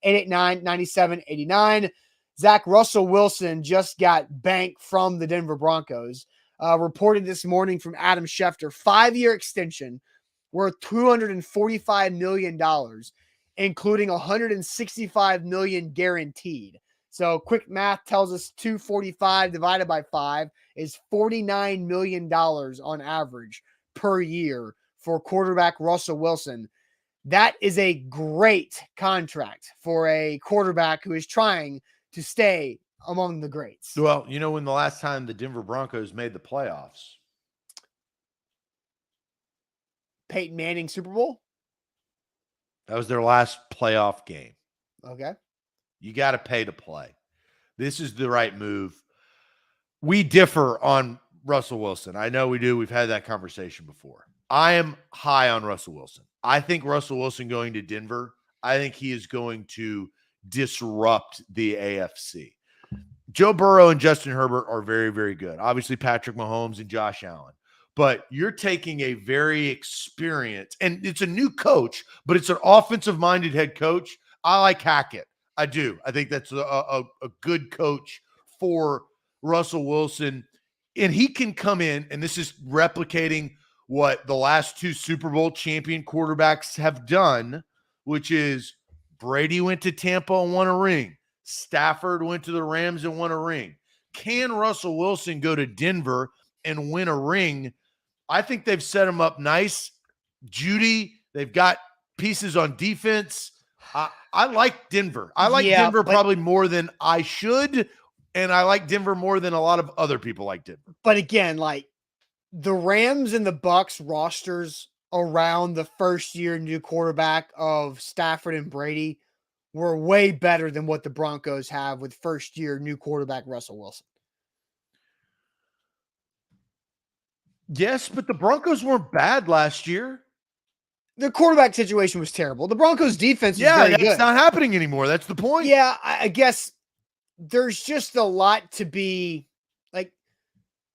800-889-9789. Zach, Russell Wilson just got banked from the Denver Broncos. Reported this morning from Adam Schefter, 5-year extension worth $245 million, including $165 million guaranteed. So quick math tells us 245 divided by 5 is $49 million on average per year for quarterback Russell Wilson. That is a great contract for a quarterback who is trying to stay among the greats. Well, you know when the last time the Denver Broncos made the playoffs? Peyton Manning Super Bowl? That was their last playoff game. Okay. You got to pay to play. This is the right move. We differ on Russell Wilson. I know we do. We've had that conversation before. I am high on Russell Wilson. I think Russell Wilson going to Denver, I think he is going to disrupt the AFC. Joe Burrow and Justin Herbert are very, very good. Obviously, Patrick Mahomes and Josh Allen. But you're taking a very experienced, and it's a new coach, but it's an offensive-minded head coach. I like Hackett. I do. I think that's a good coach for Russell Wilson. And he can come in, and this is replicating what the last 2 Super Bowl champion quarterbacks have done, which is Brady went to Tampa and won a ring. Stafford went to the Rams and won a ring. Can Russell Wilson go to Denver and win a ring? I think they've set him up nice. Judy, they've got pieces on defense. I like Denver. I like Denver probably more than I should, and I like Denver more than a lot of other people like Denver. But again, like the Rams and the Bucks rosters around the first-year new quarterback of Stafford and Brady were way better than what the Broncos have with first-year new quarterback Russell Wilson. Yes, but the Broncos weren't bad last year. The quarterback situation was terrible. The Broncos defense was very good. It's not happening anymore. That's the point. Yeah, I guess there's just a lot to be like.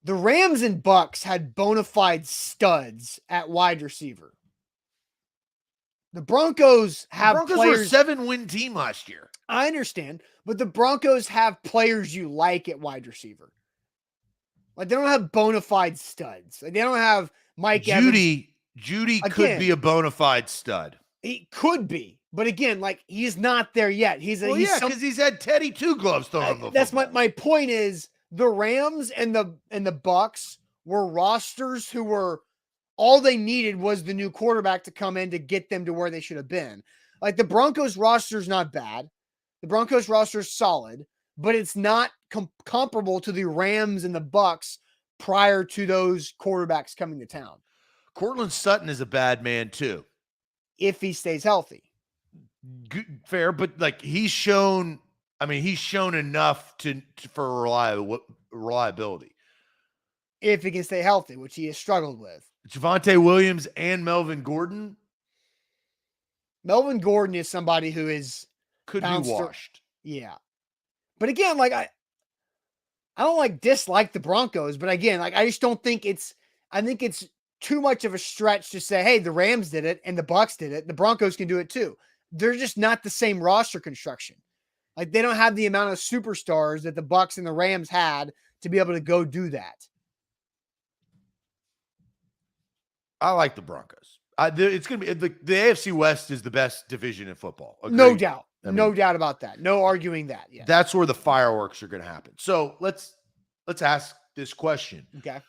The Rams and Bucks had bona fide studs at wide receiver. The Broncos have were a 7-win team last year. I understand, but the Broncos have players you like at wide receiver. Like they don't have bona fide studs. Like they don't have Mike Evans. Judy could be a bona fide stud. He could be, but again, like he's not there yet. Because he's had Teddy Two Gloves thrown him. That's my point is the Rams and the Bucks were rosters who were all they needed was the new quarterback to come in to get them to where they should have been. Like the Broncos roster is not bad. The Broncos roster is solid, but it's not comparable to the Rams and the Bucks prior to those quarterbacks coming to town. Cortland Sutton is a bad man too. If he stays healthy. Good, fair, but like he's shown enough for reliability. If he can stay healthy, which he has struggled with. Javonte Williams and Melvin Gordon. Melvin Gordon is somebody who could be washed. Yeah. But again, like I don't dislike the Broncos, but again, like I just don't think I think it's too much of a stretch to say, hey, the Rams did it and the Bucks did it. The Broncos can do it too. They're just not the same roster construction. Like they don't have the amount of superstars that the Bucks and the Rams had to be able to go do that. I like the Broncos. It's going to be the AFC West is the best division in football. Agreed? No doubt. No doubt about that. No arguing that. Yeah. That's where the fireworks are going to happen. So let's ask this question. Okay.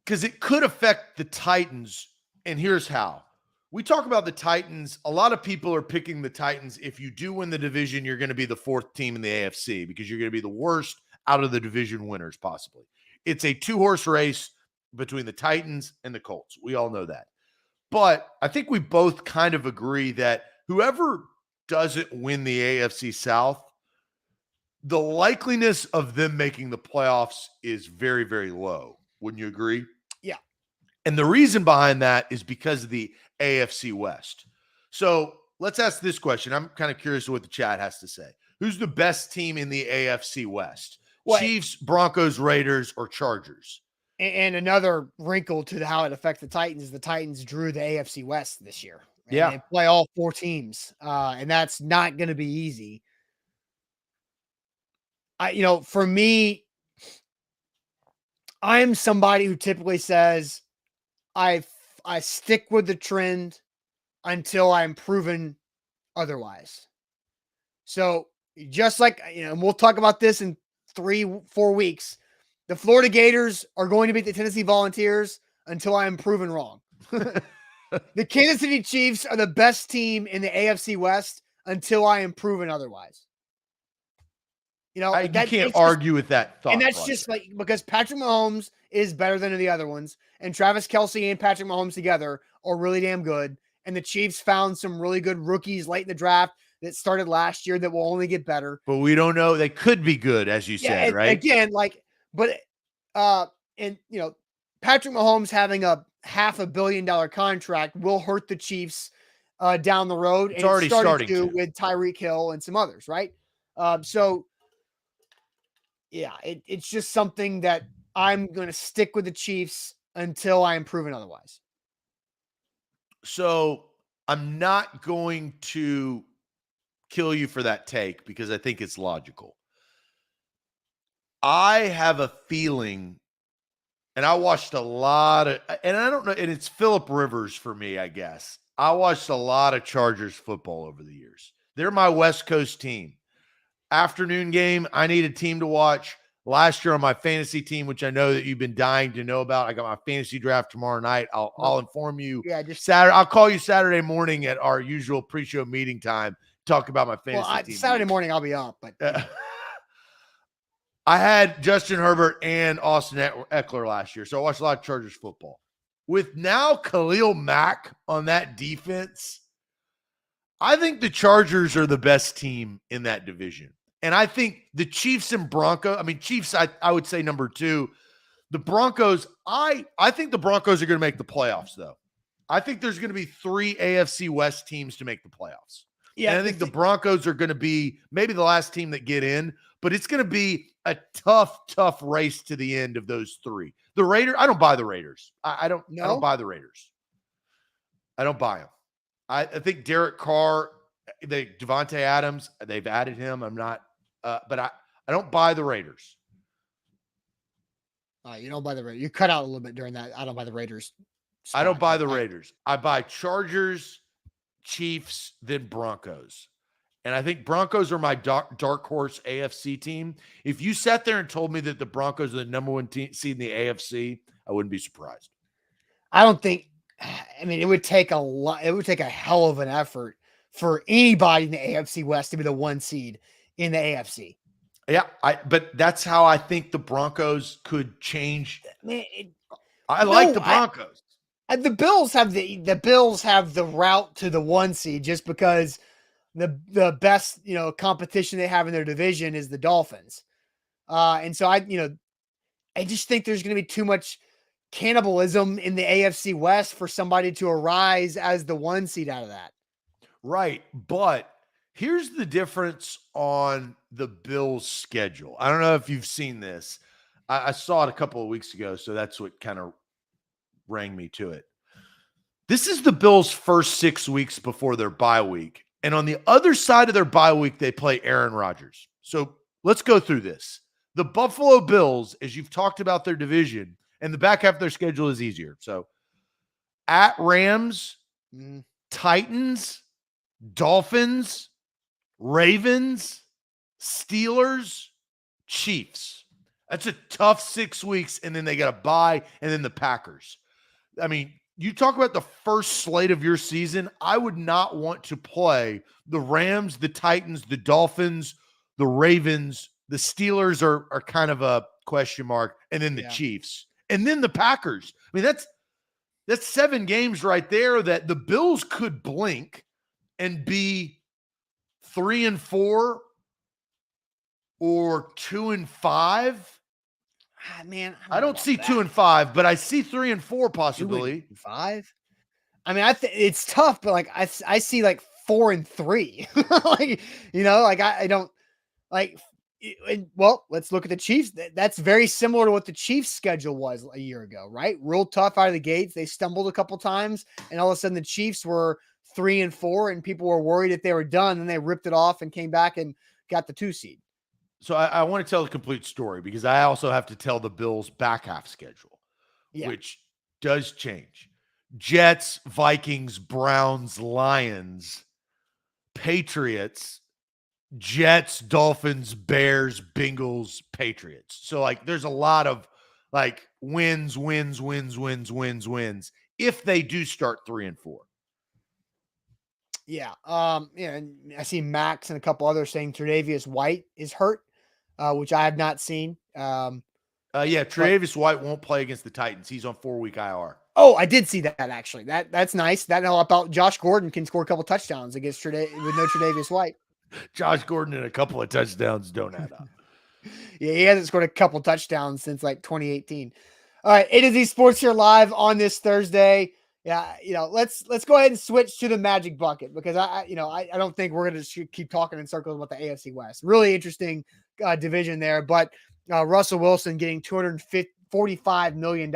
Because it could affect the Titans, and here's how. We talk about the Titans. A lot of people are picking the Titans. If you do win the division, you're going to be the 4th team in the AFC because you're going to be the worst out of the division winners, possibly. It's a 2-horse race between the Titans and the Colts. We all know that. But I think we both kind of agree that whoever doesn't win the AFC South, the likeliness of them making the playoffs is very, very low. Wouldn't you agree? Yeah. And the reason behind that is because of the AFC West. So let's ask this question. I'm kind of curious what the chat has to say. Who's the best team in the AFC West? Well, Chiefs, Broncos, Raiders, or Chargers? And another wrinkle to how it affects the Titans drew the AFC West this year. Yeah. They play all 4 teams, and that's not going to be easy. For me, I'm somebody who typically says I stick with the trend until I'm proven otherwise. So just like, and we'll talk about this in 3-4 weeks, the Florida Gators are going to beat the Tennessee Volunteers until I am proven wrong. The Kansas City Chiefs are the best team in the AFC West until I am proven otherwise. You can't argue with that thought. And that's just like because Patrick Mahomes is better than the other ones, and Travis Kelce and Patrick Mahomes together are really damn good. And the Chiefs found some really good rookies late in the draft that started last year that will only get better. But we don't know. They could be good, as you said, right? Again, Patrick Mahomes having a $500 million contract will hurt the Chiefs down the road. It's already starting to with Tyreek Hill and some others, right? It's just something that I'm going to stick with the Chiefs until I am proven otherwise. So I'm not going to kill you for that take because I think it's logical. I have a feeling, and I watched a lot of, and I don't know, and it's Phillip Rivers for me, I guess. I watched a lot of Chargers football over the years. They're my West Coast team. Afternoon game, I need a team to watch. Last year on my fantasy team, which I know that you've been dying to know about, I got my fantasy draft tomorrow night. I'll inform you. Yeah, just Saturday. I'll call you Saturday morning at our usual pre-show meeting time. Talk about my fantasy team. Saturday morning I'll be up, but I had Justin Herbert and Austin Eckler last year, so I watched a lot of Chargers football. With now Khalil Mack on that defense, I think the Chargers are the best team in that division. And I think the Chiefs and Broncos, Chiefs, I would say number 2. The Broncos, I think the Broncos are going to make the playoffs, though. I think there's going to be 3 AFC West teams to make the playoffs. Yeah, and I think the Broncos are going to be maybe the last team that get in, but it's going to be a tough race to the end of those 3. The Raiders, I don't buy the Raiders. I don't buy the Raiders. I don't buy them. I think Derek Carr, Devontae Adams, they've added him. I'm not, but I don't buy the Raiders. You don't buy the Raiders. You cut out a little bit during that. I don't buy the Raiders. I don't buy the Raiders. I buy Chargers, Chiefs, then Broncos. And I think Broncos are my dark horse AFC team. If you sat there and told me that the Broncos are the number 1 seed in the AFC, I wouldn't be surprised. I don't think, it would take a lot. It would take a hell of an effort for anybody in the AFC West to be the 1 seed in the AFC. Yeah, but that's how I think the Broncos could change. I like the Broncos. The Bills have the route to the 1 seed just because the best competition they have in their division is the Dolphins, and so I just think there's going to be too much cannibalism in the AFC West for somebody to arise as the 1 seed out of that. Right, but here's the difference on the Bills' schedule. I don't know if you've seen this. I saw it a couple of weeks ago, so that's what kind of rang me to it. This is the Bills' first 6 weeks before their bye week. And on the other side of their bye week, they play Aaron Rodgers. So let's go through this. The Buffalo Bills, as you've talked about their division, and the back half of their schedule is easier. So at Rams, Titans, Dolphins, Ravens, Steelers, Chiefs. That's a tough 6 weeks, and then they got a bye, and then the Packers. I mean, you talk about the first slate of your season. I would not want to play the Rams, the Titans, the Dolphins, the Ravens. The Steelers are kind of a question mark, and then the Chiefs, and then the Packers. I mean, that's 7 games right there that the Bills could blink and be 3-4 or 2-5. Man, I don't see 2-5, but I see 3-4 possibility. 2-5. I mean, it's tough, but like I see like 4-3. Like, you know, like I don't like. Well, let's look at the Chiefs. That's very similar to what the Chiefs' schedule was a year ago, right? Real tough out of the gates. They stumbled a couple times, and all of a sudden the Chiefs were 3-4, and people were worried if they were done. And they ripped it off and came back and got the 2 seed. So I want to tell the complete story because I also have to tell the Bills' back half schedule, which does change. Jets, Vikings, Browns, Lions, Patriots, Jets, Dolphins, Bears, Bengals, Patriots. So like there's a lot of like wins if they do start 3-4. Yeah. And I see Max and a couple others saying Tre'Davious White is hurt, which I have not seen. Tre'Davious White won't play against the Titans. He's on 4-week IR. Oh, I did see that actually. That's nice. That help out. Josh Gordon can score a couple touchdowns against with no Tre'Davious White. Josh Gordon and a couple of touchdowns don't add up. Yeah, he hasn't scored a couple touchdowns since like 2018. All right, A to Z Sports here live on this Thursday. Yeah, let's go ahead and switch to the Magic Bucket because I don't think we're going to keep talking in circles about the AFC West. Really interesting division there, but Russell Wilson getting $245 million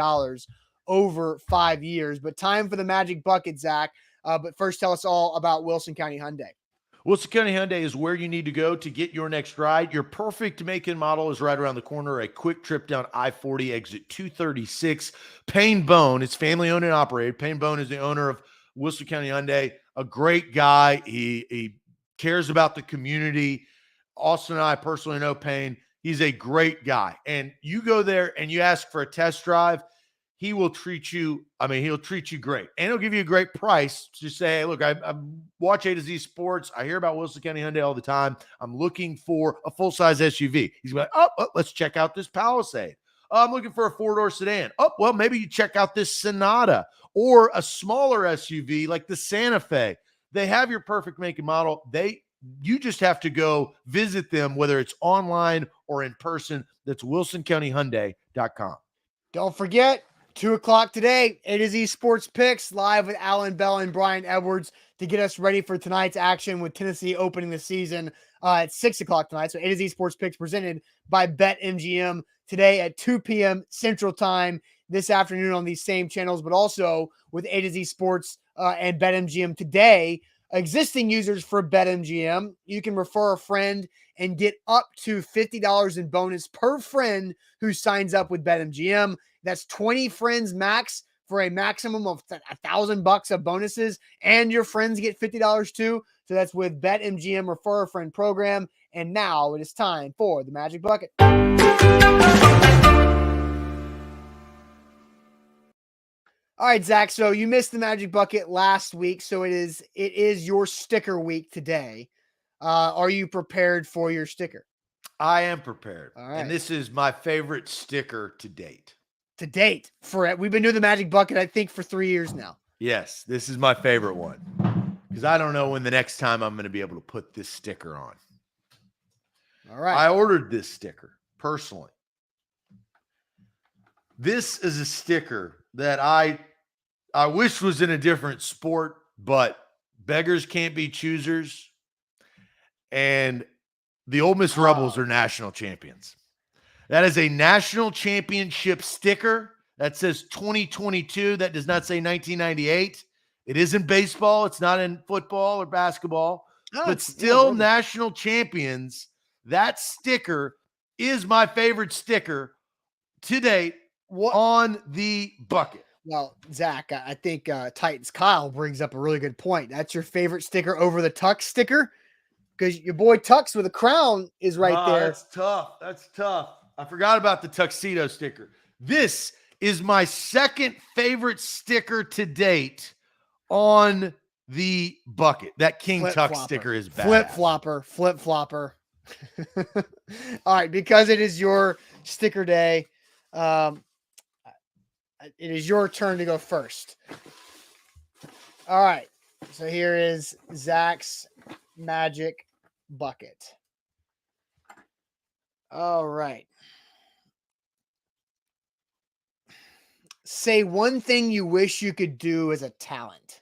over 5 years. But time for the Magic Bucket, Zach. But first, tell us all about Wilson County Hyundai. Wilson County Hyundai is where you need to go to get your next ride. Your perfect make and model is right around the corner. A quick trip down I-40, exit 236. Payne Bone, it's family owned and operated. Payne Bone is the owner of Wilson County Hyundai. A great guy. He cares about the community. Austin and I personally know Payne. He's a great guy. And you go there and you ask for a test drive, he will treat you, he'll treat you great. And he'll give you a great price. Just say, hey, look, I watch A to Z Sports. I hear about Wilson County Hyundai all the time. I'm looking for a full-size SUV. He's like, let's check out this Palisade. I'm looking for a 4-door sedan. Well, maybe you check out this Sonata or a smaller SUV like the Santa Fe. They have your perfect make and model. You just have to go visit them, whether it's online or in person. That's WilsonCountyHyundai.com. Don't forget, 2:00 today, A to Z Sports Picks live with Alan Bell and Brian Edwards to get us ready for tonight's action with Tennessee opening the season at 6:00 tonight. So A to Z Sports Picks presented by BetMGM today at 2 p.m. Central Time this afternoon on these same channels, but also with A to Z Sports and BetMGM today. Existing users for BetMGM, you can refer a friend and get up to $50 in bonus per friend who signs up with BetMGM. That's 20 friends max for a maximum of $1,000 of bonuses, and your friends get $50 too. So that's with BetMGM Refer a Friend program. And now it is time for the Magic Bucket. All right, Zach. So you missed the Magic Bucket last week, so it is your sticker week today. Are you prepared for your sticker? I am prepared. All right. And this is my favorite sticker to date. We've been doing the Magic Bucket, I think, for 3 years now. Yes, this is my favorite one because I don't know when the next time I'm going to be able to put this sticker on. All right. I ordered this sticker personally. This is a sticker that I wish was in a different sport, but beggars can't be choosers. And the Ole Miss Rebels are national champions. That is a national championship sticker that says 2022. That does not say 1998. It isn't baseball. It's not in football or basketball, but still national champions. That sticker is my favorite sticker to date on the bucket. Well, Zach, I think Titans Kyle brings up a really good point. That's your favorite sticker over the Tux sticker? Because your boy Tux with a crown is right there. That's tough. I forgot about the tuxedo sticker. This is my second favorite sticker to date on the bucket. That King Tux sticker is badass. Flip flopper. All right, because it is your sticker day, it is your turn to go first. All right, so here is Zach's magic bucket. All right. Say one thing you wish you could do as a talent.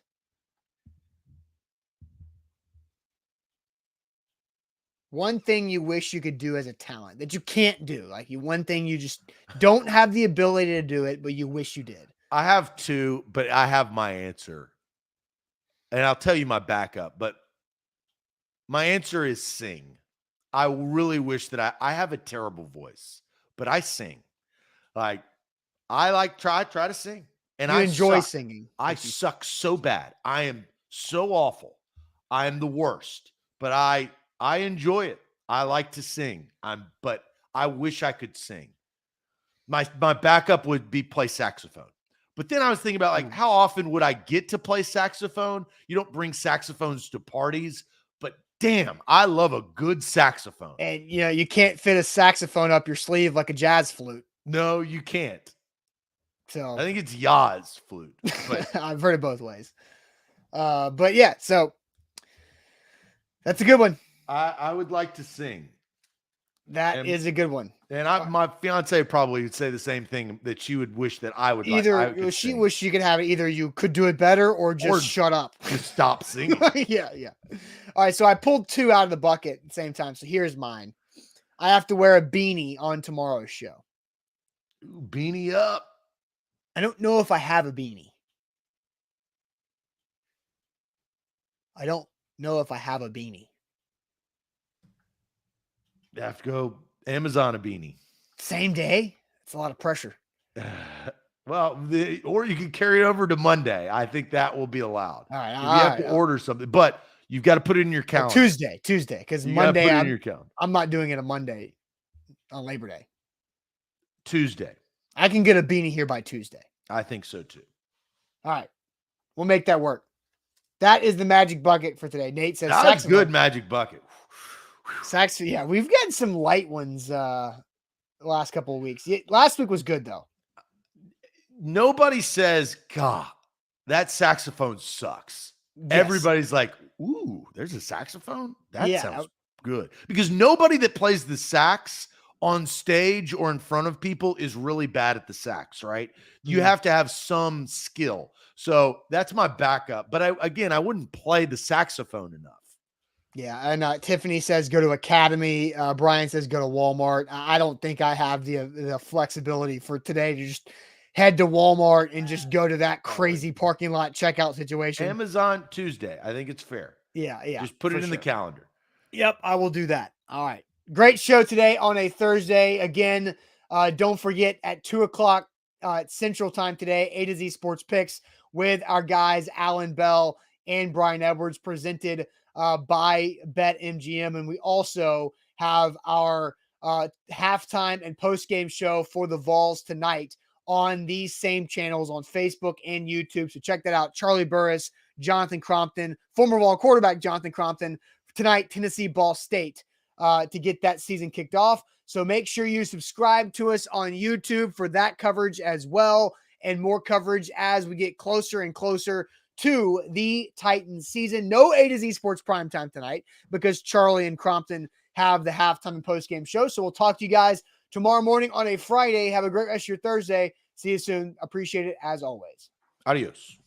One thing you wish you could do as a talent that you can't do. Like one thing you just don't have the ability to do it, but you wish you did. I have two, but I have my answer. And I'll tell you my backup, but my answer is sing. I really wish that I have a terrible voice, but I sing. Like I try to sing. And I enjoy suck. singing. I suck so bad. I am so awful. I am the worst, but I enjoy it. I like to sing. But I wish I could sing. My backup would be play saxophone. But then I was thinking about like how often would I get to play saxophone? You don't bring saxophones to parties, but damn, I love a good saxophone. And you can't fit a saxophone up your sleeve like a jazz flute. No, you can't. So I think it's Yaz flute. But I've heard it both ways. But yeah, so that's a good one. I would like to sing. That is a good one. And my fiance probably would say the same thing, that she would wish that I would. She wish she could have it. Either you could do it better or just shut up. Just stop singing. Yeah. All right. So I pulled two out of the bucket at the same time. So here's mine. I have to wear a beanie on tomorrow's show. Ooh, beanie up. I don't know if I have a beanie. I don't know if I have a beanie. You have to go Amazon a beanie. Same day? It's a lot of pressure. Well, or you can carry it over to Monday. I think that will be allowed. All right. You have to order something, but you've got to put it in your calendar. Tuesday, because Monday put it in your calendar. I'm not doing it on Monday on Labor Day. Tuesday. I can get a beanie here by Tuesday. I think so too. All right. We'll make that work. That is the magic bucket for today. Nate says that's good magic bucket. Saxophone. Yeah, we've gotten some light ones the last couple of weeks. Last week was good though. Nobody says, God, that saxophone sucks. Yes. Everybody's like, ooh, there's a saxophone? That sounds good. Because nobody that plays the sax on stage or in front of people is really bad at the sax, right? You have to have some skill. So that's my backup. But I wouldn't play the saxophone enough. Yeah, and Tiffany says go to Academy. Brian says go to Walmart. I don't think I have the flexibility for today to just head to Walmart and just go to that crazy parking lot checkout situation. Amazon Tuesday. I think it's fair. Yeah. Just put it in the calendar. Yep, I will do that. All right. Great show today on a Thursday. Again, don't forget at 2:00 Central Time today, A to Z Sports Picks with our guys Alan Bell and Brian Edwards, presented by BetMGM. And we also have our halftime and post-game show for the Vols tonight on these same channels on Facebook and YouTube. So check that out. Charlie Burris, Jonathan Crompton, former Vol quarterback Jonathan Crompton, tonight, Tennessee Ball State, to get that season kicked off. So make sure you subscribe to us on YouTube for that coverage as well, and more coverage as we get closer and closer to the Titans season. No A to Z Sports Primetime tonight because Charlie and Crompton have the halftime and post-game show. So we'll talk to you guys tomorrow morning on a Friday. Have a great rest of your Thursday. See you soon. Appreciate it as always. Adios.